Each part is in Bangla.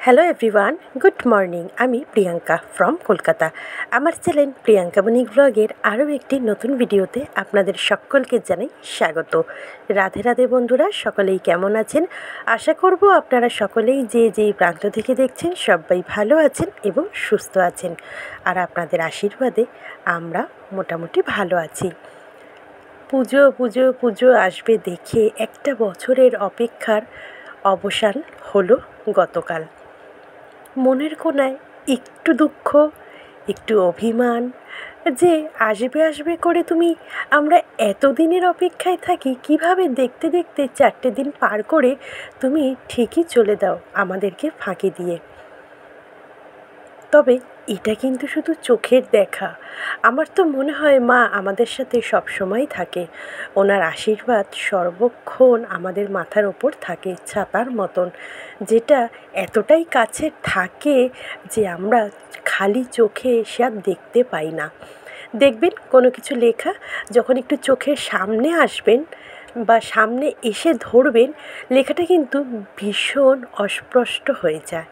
Hello everyone, good morning. আমি প্রিয়াঙ্কা ফ্রম কলকাতা। আমার চ্যানেল প্রিয়াঙ্কা বণিক ব্লগের আরও একটি নতুন ভিডিওতে আপনাদের সকলকে জানাই স্বাগত। রাধে রাধে বন্ধুরা, সকলেই কেমন আছেন? আশা করব আপনারা সকলেই যে প্রান্ত থেকে দেখছেন সবাই ভালো আছেন এবং সুস্থ আছেন। আর আপনাদের আশীর্বাদে আমরা মোটামুটি ভালো আছি। পুজো পুজো পুজো আসবে দেখে একটা বছরের অপেক্ষার অবসান হলো গতকাল। মনের কোণায় একটু দুঃখ, একটু অভিমান যে আসবে আসবে করে আমরা এতদিনের অপেক্ষায় থাকি, কিভাবে দেখতে দেখতে 4টে দিন পার করে তুমি ঠিকই চলে দাও আমাদেরকে ফাঁকি দিয়ে। তবে এটা কিন্তু শুধু চোখের দেখা। আমার তো মনে হয় মা আমাদের সাথে সবসময় থাকে, ওনার আশীর্বাদ সর্বক্ষণ আমাদের মাথার ওপর থাকে ছাতার মতন, যেটা এতটাই কাছে থাকে যে আমরা খালি চোখে সে আর দেখতে পাই না। দেখবেন কোনো কিছু লেখা যখন একটু চোখের সামনে আসবেন বা সামনে এসে ধরবেন, লেখাটা কিন্তু ভীষণ অস্পষ্ট হয়ে যায়।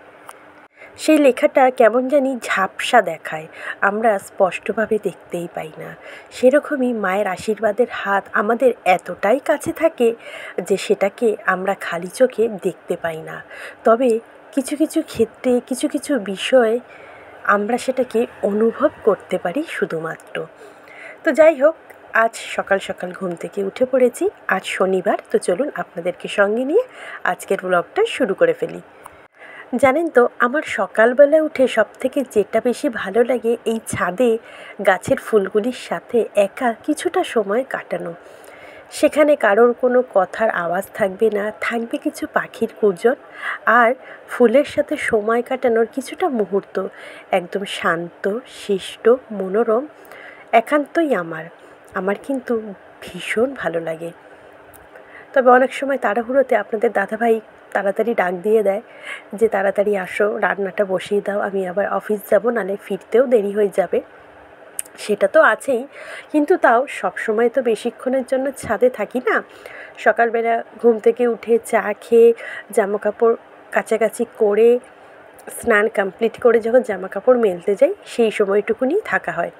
সেই লেখাটা কেমন জানি ঝাপসা দেখায়, আমরা স্পষ্টভাবে দেখতেই পাই না। সেরকমই মায়ের আশীর্বাদের হাত আমাদের এতটাই কাছে থাকে যে সেটাকে আমরা খালি চোখে দেখতে পাই না। তবে কিছু কিছু ক্ষেত্রে কিছু কিছু বিষয় আমরা সেটাকে অনুভব করতে পারি শুধুমাত্র। তো যাই হোক, আজ সকাল সকাল ঘুম থেকে উঠে পড়েছি। আজ শনিবার, তো চলুন আপনাদেরকে সঙ্গে নিয়ে আজকের ব্লগটা শুরু করে ফেলি। জানেন তো, আমার সকালবেলা উঠে সবথেকে যেটা বেশি ভালো লাগে এই ছাদে গাছের ফুলগুলির সাথে একা কিছুটা সময় কাটানো। সেখানে কারোর কোনো কথার আওয়াজ থাকবে না, থাকবে কিছু পাখির গুঞ্জন আর ফুলের সাথে সময় কাটানোর কিছুটা মুহূর্ত একদম শান্ত, শিষ্ট, মনোরম। একান্তই আমার কিন্তু ভীষণ ভালো লাগে। তবে অনেক সময় তাড়াহুড়োতে আপনাদের দাদাভাই তাড়াতাড়ি ডাক দিয়ে দেয় যে তাড়াতাড়ি আসো, রান্নাটা বসিয়ে দাও, আমি আবার অফিস যাব, নাহলে ফিরতেও দেরি হয়ে যাবে। সেটা তো আছেই, কিন্তু তাও সবসময় তো বেশিক্ষণের জন্য ছাদে থাকি না। সকালবেলা ঘুম থেকে উঠে চা খেয়ে জামাকাপড় কাচাকাচি করে স্নান কমপ্লিট করে যখন জামাকাপড় মেলতে যাই সেই সময়টুকুনি থাকা হয়।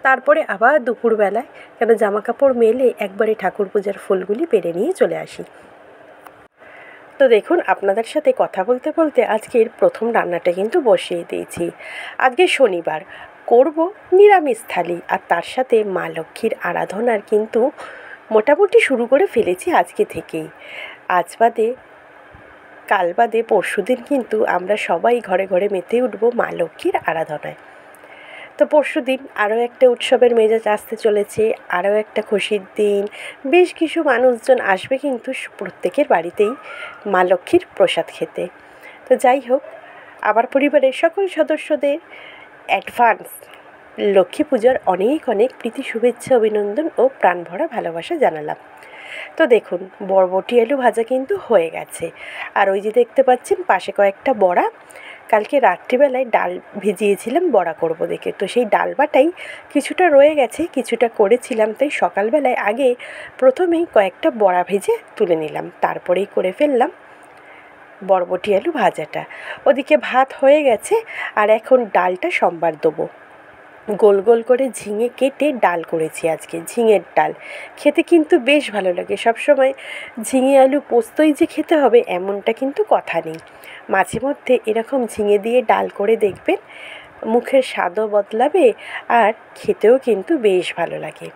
তারপরে আবার দুপুরবেলায় কেন জামাকাপড় মেলে একবারে ঠাকুর পূজার ফুলগুলি পেরে নিয়ে চলে আসি। তো দেখুন, আপনাদের সাথে কথা বলতে বলতে আজকের প্রথম রান্নাটা কিন্তু বসিয়ে দিয়েছি। আজকে শনিবার, করব নিরামিষ থালি, আর তার সাথে মা লক্ষ্মীর আরাধনার কিন্তু মোটামুটি শুরু করে ফেলেছি আজকে থেকেই। আজ বাদে কাল বাদে পরশুদিন কিন্তু আমরা সবাই ঘরে ঘরে মেতে উঠব মা লক্ষ্মীর আরাধনায়। তো পরশুদিন আরও একটা উৎসবের মেজাজ আসতে চলেছে, আরও একটা খুশির দিন। বেশ কিছু মানুষজন আসবে কিন্তু প্রত্যেকের বাড়িতেই মা লক্ষ্মীর প্রসাদ খেতে। তো যাই হোক, আমার পরিবারের সকল সদস্যদের অ্যাডভান্স লক্ষ্মী পূজার অনেক অনেক প্রীতি, শুভেচ্ছা, অভিনন্দন ও প্রাণভরা ভালোবাসা জানালাম। তো দেখুন, বরবটি আলু ভাজা কিন্তু হয়ে গেছে। আর ওই যে দেখতে পাচ্ছেন পাশে কয়েকটা বড়া, কালকে রাত্রিবেলায় ডাল ভিজিয়েছিলাম বড়া করব দেখে, তো সেই ডাল বাটাই কিছুটা রয়ে গেছে, কিছুটা করেছিলাম, তাই সকালবেলায় আগে প্রথমেই কয়েকটা বড়া ভেজে তুলে নিলাম, তারপরেই করে ফেললাম বরবটি আলু ভাজাটা। ওদিকে ভাত হয়ে গেছে, আর এখন ডালটা সম্বার দেবো। গোল গোল করে ঝিঙে কেটে ডাল করেছি আজকে, ঝিঙের ডাল। খেতে কিন্তু বেশ ভালো লাগে। সবসময় ঝিঙে আলু পোস্তই যে খেতে হবে এমনটা কিন্তু কথা নেই, মাঝে মধ্যে এরকম ঝিঙে দিয়ে ডাল করে দেখবেন, মুখের স্বাদও বদলাবে আর খেতেও কিন্তু বেশ ভালো লাগে।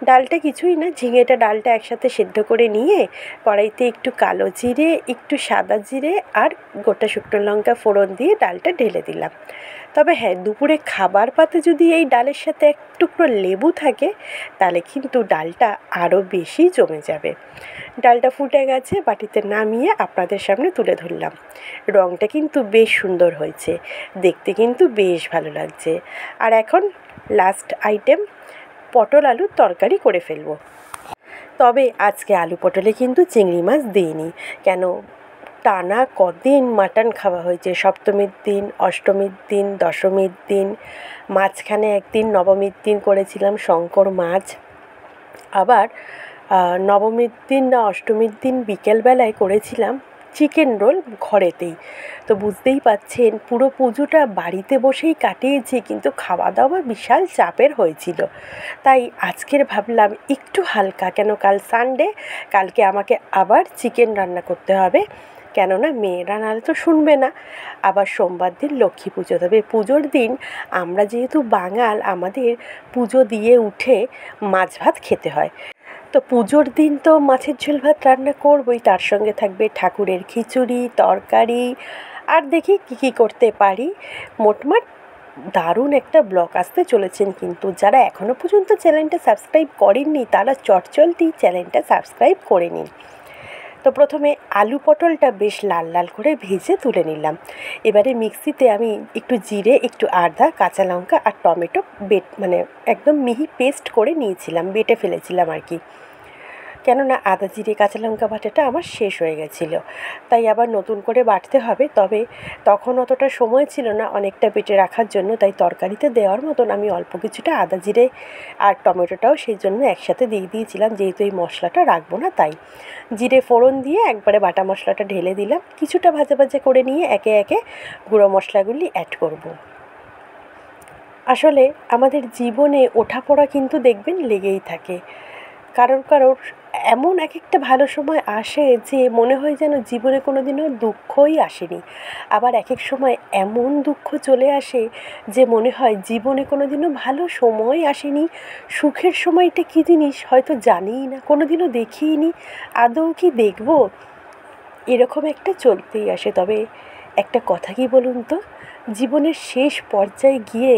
ডালটা কিছুই না, ঝিঙেটা ডালটা একসাথে সেদ্ধ করে নিয়ে কড়াইতে একটু কালো জিরে, একটু সাদা জিরে আর গোটা শুকনো লঙ্কা ফোড়ন দিয়ে ডালটা ঢেলে দিলাম। তবে হ্যাঁ, দুপুরে খাবার পাতে যদি এই ডালের সাথে এক টুকরো লেবু থাকে তাহলে কিন্তু ডালটা আরও বেশি জমে যাবে। ডালটা ফুটে গেছে, বাটিতে নামিয়ে আপনাদের সামনে তুলে ধরলাম। রঙটা কিন্তু বেশ সুন্দর হয়েছে, দেখতে কিন্তু বেশ ভালো লাগছে। আর এখন লাস্ট আইটেম, পটল আলুর তরকারি করে ফেলবো। তবে আজকে আলু পটলে কিন্তু চিংড়ি মাছ দিইনি, কেন টানা কদিন মাটন খাওয়া হয়েছে। সপ্তমীর দিন, অষ্টমীর দিন, দশমীর দিন, মাঝখানে একদিন নবমীর দিন করেছিলাম শঙ্কর মাছ। আবার নবমীর দিন না অষ্টমীর দিন বিকেলবেলায় করেছিলাম চিকেন রোল ঘরেতেই। তো বুঝতেই পারছেন পুরো পুজোটা বাড়িতে বসেই কাটিয়েছি, কিন্তু খাওয়া দাওয়া বিশাল চাপের হয়েছিল। তাই আজকের ভাবলাম একটু হালকা, কেন কাল সানডে, কালকে আমাকে আবার চিকেন রান্না করতে হবে, কেননা মেয়েরা নাহলে তো শুনবে না। আবার সোমবার দিন লক্ষ্মী পুজো, তবে পুজোর দিন আমরা যেহেতু বাঙাল, আমাদের পুজো দিয়ে উঠে মাছ ভাত খেতে হয়। তো পুজোর দিন তো মাছের ঝোল ভাত রান্না করবই, তার সঙ্গে থাকবে ঠাকুরের খিচুড়ি, তরকারি, আর দেখি কী কী করতে পারি। মোটমাট দারুণ একটা ব্লগ আসতে চলেছেন, কিন্তু যারা এখনও পর্যন্ত চ্যানেলটা সাবস্ক্রাইব করেননি তারা চটজলদি চ্যানেলটা সাবস্ক্রাইব করে নিন। তো প্রথমে আলু পটলটা বেশ লাল লাল করে ভেজে তুলে নিলাম। এবারে মিক্সিতে আমি একটু জিরে, একটু আদা, কাঁচা লঙ্কা আর টমেটো মানে একদম মিহি পেস্ট করে নিয়েছিলাম, বেটে ফেলেছিলাম আর কি, কেননা আদা জিরে কাঁচা লঙ্কা বাটাটা আমার শেষ হয়ে গেছিলো, তাই আবার নতুন করে বাটতে হবে। তবে তখন অতটা সময় ছিল না অনেকটা বেটে রাখার জন্য, তাই তরকারিতে দেওয়ার মতন আমি অল্প কিছুটা আদা জিরে আর টমেটোটাও সেই জন্য একসাথে দিয়ে দিয়েছিলাম, যেহেতু এই মশলাটা রাখবো না তাই। জিরে ফোড়ন দিয়ে একবারে বাটা মশলাটা ঢেলে দিলাম, কিছুটা ভাজা ভাজা করে নিয়ে একে একে গুঁড়ো মশলাগুলি অ্যাড করব। আসলে আমাদের জীবনে ওঠাপড়া কিন্তু দেখবেন লেগেই থাকে। কারোর এমন এক একটা ভালো সময় আসে যে মনে হয় যেন জীবনে কোনো দিনও দুঃখই আসেনি। আবার এক এক সময় এমন দুঃখ চলে আসে যে মনে হয় জীবনে কোনো দিনও ভালো সময় আসেনি। সুখের সময়টা কী জিনিস হয়তো জানিই না, কোনো দিনও দেখিইনি, আদৌ কি দেখব, এরকম একটা চলতেই আসে। তবে একটা কথা কি বলুন তো, জীবনের শেষ পর্যায়ে গিয়ে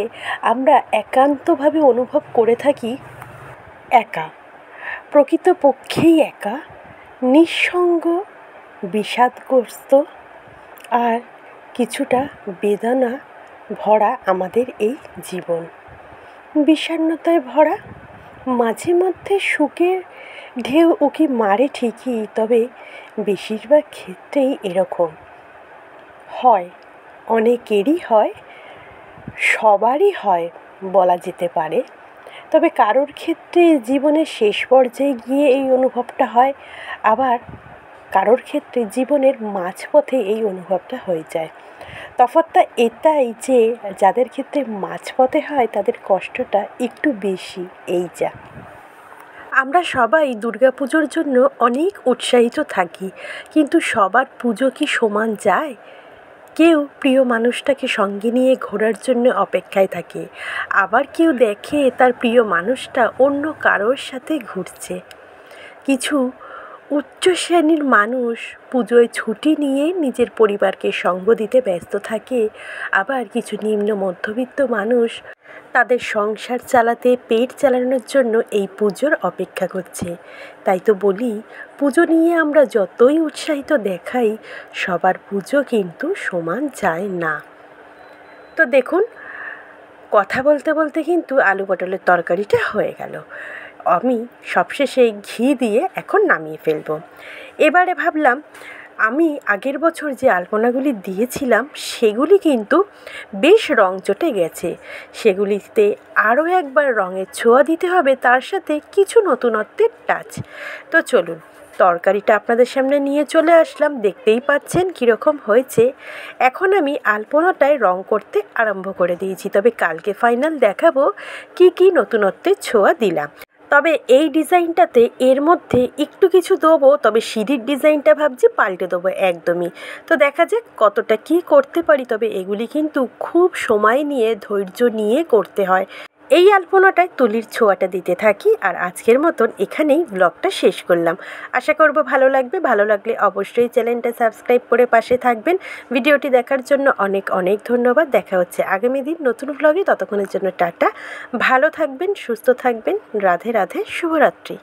আমরা একান্তভাবে অনুভব করে থাকি একা, প্রকৃতপক্ষেই একা, নিঃসঙ্গ, বিষাদগ্রস্ত আর কিছুটা বেদনা ভরা আমাদের এই জীবন। বিষণ্ণতায় ভরা, মাঝে মধ্যে সুখের ঢেউ উকি মারে ঠিকই, তবে বেশিরভাগ ক্ষেত্রেই এরকম হয়, অনেকেরই হয়, সবারই হয় বলা যেতে পারে। তবে কারোর ক্ষেত্রে জীবনের শেষ পর্যায়ে গিয়ে এই অনুভবটা হয়, আবার কারোর ক্ষেত্রে জীবনের মাঝপথে এই অনুভবটা হয়ে যায়। তফাৎটা এটাই যে যাদের ক্ষেত্রে মাঝপথে হয় তাদের কষ্টটা একটু বেশি, এই যা। আমরা সবাই দুর্গাপুজোর জন্য অনেক উৎসাহিত থাকি, কিন্তু সবার পুজো কি সমান যায়? কেউ প্রিয় মানুষটাকে সঙ্গে নিয়ে ঘোরার জন্য অপেক্ষায় থাকে, আবার কেউ দেখে তার প্রিয় মানুষটা অন্য কারোর সাথে ঘুরছে। কিছু উচ্চ শ্রেণীর মানুষ পুজোয় ছুটি নিয়ে নিজের পরিবারকে সঙ্গ দিতে ব্যস্ত থাকে, আবার কিছু নিম্ন মধ্যবিত্ত মানুষ তাদের সংসার চালাতে, পেট চালানোর জন্য এই পুজোর অপেক্ষা করছে। তাই তো বলি, পুজো নিয়ে আমরা যতই উৎসাহিত দেখাই, সবার পুজো কিন্তু সমান যায় না। তো দেখুন, কথা বলতে বলতে কিন্তু আলু পটলের তরকারিটা হয়ে গেল। আমি সবশেষে ঘি দিয়ে এখন নামিয়ে ফেলবো। এবারে ভাবলাম, আমি আগের বছর যে আলপনাগুলি দিয়েছিলাম সেগুলি কিন্তু বেশ রং চটে গেছে, সেগুলিতে আরও একবার রঙের ছোঁয়া দিতে হবে, তার সাথে কিছু নতুনত্বের টাচ। তো চলুন, তরকারিটা আপনাদের সামনে নিয়ে চলে আসলাম, দেখতেই পাচ্ছেন কীরকম হয়েছে। এখন আমি আলপনাটায় রং করতে আরম্ভ করে দিয়েছি, তবে কালকে ফাইনাল দেখাবো কি কি নতুনত্বের ছোঁয়া দিলাম। তবে এই ডিজাইনটাতে এর মধ্যে একটু কিছু দেবো, তবে সিঁড়ির ডিজাইনটা ভাবছি পাল্টে দেবো একদমই। তো দেখা যাক কতটা কী করতে পারি, তবে এগুলি কিন্তু খুব সময় নিয়ে, ধৈর্য নিয়ে করতে হয়। এই আলপনাটায় তুলির ছোঁয়াটা দিতে থাকি, আর আজকের মতন এখানেই ব্লগটা শেষ করলাম। আশা করব ভালো লাগবে। ভালো লাগলে অবশ্যই চ্যানেলটা সাবস্ক্রাইব করে পাশে থাকবেন। ভিডিওটি দেখার জন্য অনেক অনেক ধন্যবাদ। দেখা হচ্ছে আগামী দিন নতুন ব্লগে, ততক্ষণের জন্য টাটা, ভালো থাকবেন, সুস্থ থাকবেন, রাধে রাধে, শুভরাত্রি।